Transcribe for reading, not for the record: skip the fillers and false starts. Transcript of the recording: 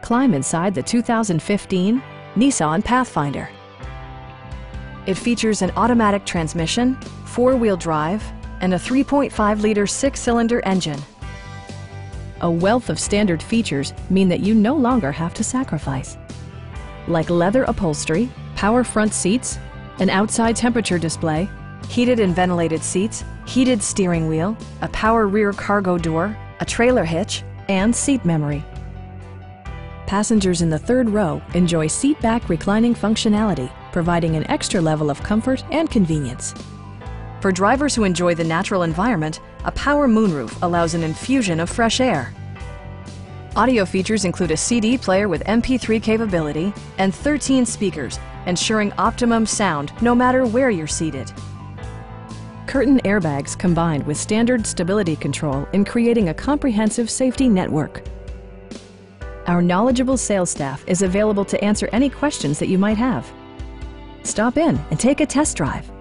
Climb inside the 2015 Nissan Pathfinder. It features an automatic transmission, four-wheel drive, and a 3.5-liter six-cylinder engine. A wealth of standard features mean that you no longer have to sacrifice, like leather upholstery, power front seats, an outside temperature display, heated and ventilated seats, heated steering wheel, a power rear cargo door, a trailer hitch, and seat memory. Passengers in the third row enjoy seat-back reclining functionality, providing an extra level of comfort and convenience. For drivers who enjoy the natural environment, a power moonroof allows an infusion of fresh air. Audio features include a CD player with MP3 capability and 13 speakers, ensuring optimum sound no matter where you're seated. Curtain airbags combined with standard stability control in creating a comprehensive safety network. Our knowledgeable sales staff is available to answer any questions that you might have. Stop in and take a test drive.